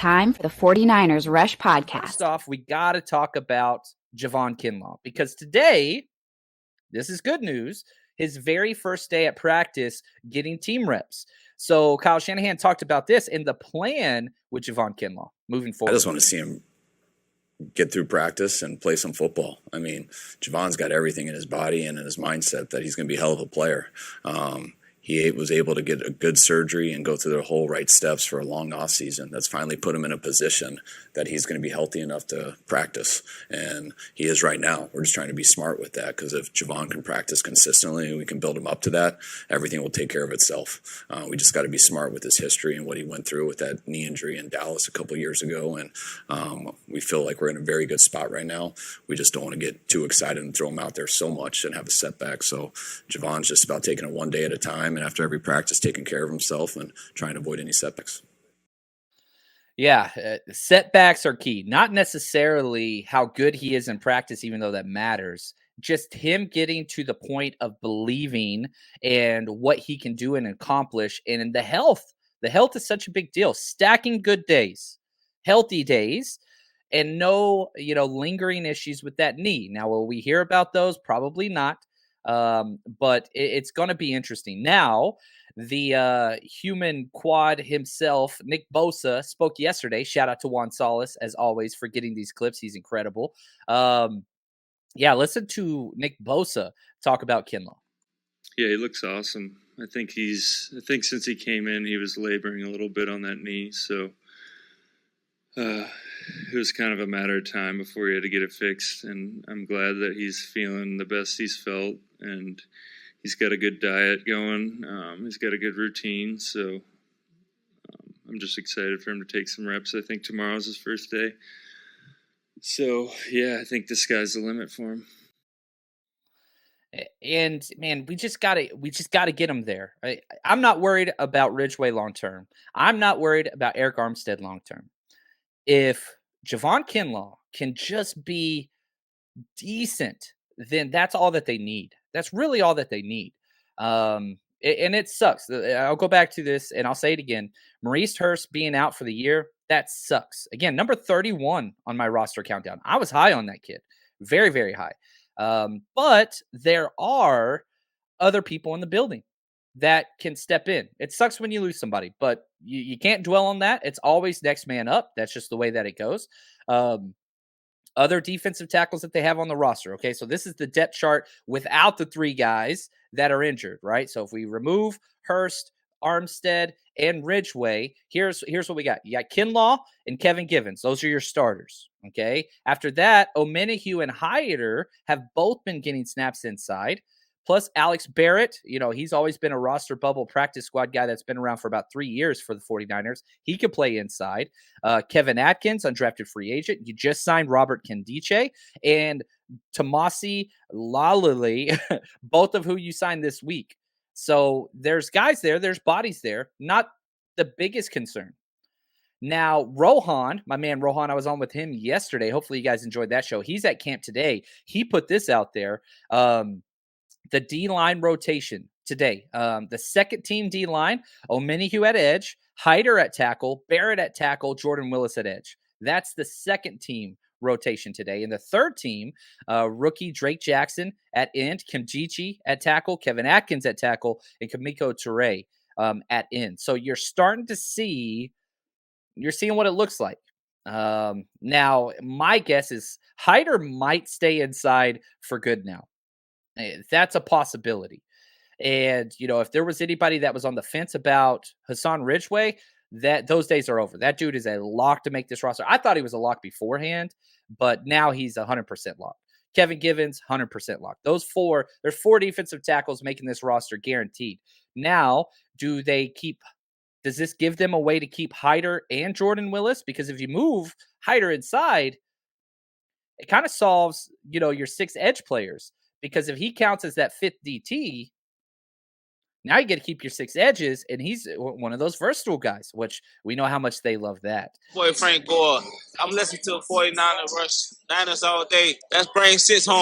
Time for the 49ers Rush Podcast. First off, we got to talk about Javon Kinlaw because today, this is good news, his very first day at practice getting team reps. So Kyle Shanahan talked about this and the plan with Javon Kinlaw moving forward. I just want to see him get through practice and play some football. I mean, Javon's got everything in his body and in his mindset that he's going to be a hell of a player. He was able to get a good surgery and go through the whole right steps for a long offseason. That's finally put him in a position that he's going to be healthy enough to practice. And he is right now. We're just trying to be smart with that because if Javon can practice consistently and we can build him up to that, everything will take care of itself. We just got to be smart with his history and what he went through with that knee injury in Dallas a couple of years ago. And we feel like we're in a very good spot right now. We just don't want to get too excited and throw him out there so much and have a setback. So Javon's just about taking it one day at a time. And after every practice, taking care of himself and trying to avoid any setbacks. Yeah, setbacks are key. Not necessarily how good he is in practice, even though that matters. Just him getting to the point of believing and what he can do and accomplish. And in the health is such a big deal. Stacking good days, healthy days, and no, lingering issues with that knee. Now, will we hear about those? Probably not. But it's going to be interesting. Now, the human quad himself, Nick Bosa, spoke yesterday. Shout out to Juan Solis, as always, for getting these clips. He's incredible. Listen to Nick Bosa talk about Kinlaw. Yeah, he looks awesome. I think since he came in, he was laboring a little bit on that knee. So it was kind of a matter of time before he had to get it fixed. And I'm glad that he's feeling the best he's felt. And he's got a good diet going. He's got a good routine. So I'm just excited for him to take some reps. I think tomorrow's his first day. So, yeah, I think the sky's the limit for him. And man, we just gotta get him there. Right? I'm not worried about Ridgeway long term. I'm not worried about Eric Armstead long term. If Javon Kinlaw can just be decent, then that's all that they need. That's really all that they need. And it sucks. I'll go back to this and I'll say it again. Maurice Hurst being out for the year, that sucks. Again, number 31 on my roster countdown. I was high on that kid. Very, very high. But there are other people in the building that can step in. It sucks when you lose somebody, but you can't dwell on that. It's always next man up. That's just the way that it goes. Other defensive tackles that they have on the roster. Okay, so this is the depth chart without the three guys that are injured, right? So if we remove Hurst, Armstead, and Ridgeway, here's what we got. You got Kinlaw and Kevin Givens. Those are your starters, okay? After that, Omenihu and Hyder have both been getting snaps inside. Plus Alex Barrett, he's always been a roster bubble practice squad guy that's been around for about 3 years for the 49ers. He could play inside. Kevin Atkins, undrafted free agent. You just signed Robert Kendiche and Tomasi Lalali, both of who you signed this week. So there's guys there. There's bodies there. Not the biggest concern. Now, Rohan, my man Rohan, I was on with him yesterday. Hopefully you guys enjoyed that show. He's at camp today. He put this out there. The D-line rotation today. The second team D-line, Omenihu at edge, Hyder at tackle, Barrett at tackle, Jordan Willis at edge. That's the second team rotation today. And the third team, rookie Drake Jackson at end, Kimjichi at tackle, Kevin Atkins at tackle, and Kamiko Toure at end. So you're starting to see, you're seeing what it looks like. Now, my guess is Hyder might stay inside for good now. That's a possibility. And, if there was anybody that was on the fence about Hassan Ridgeway, those days are over. That dude is a lock to make this roster. I thought he was a lock beforehand, but now he's 100% locked. Kevin Givens, 100% locked. There's four defensive tackles making this roster guaranteed. Now, does this give them a way to keep Hyder and Jordan Willis? Because if you move Hyder inside, it kind of solves, your 6 edge players. Because if he counts as that fifth DT, now you get to keep your 6 edges, and he's one of those versatile guys, which we know how much they love that. Boy, Frank Gore, I'm listening to 49ers Rush Niners all day. Let's bring 6 home.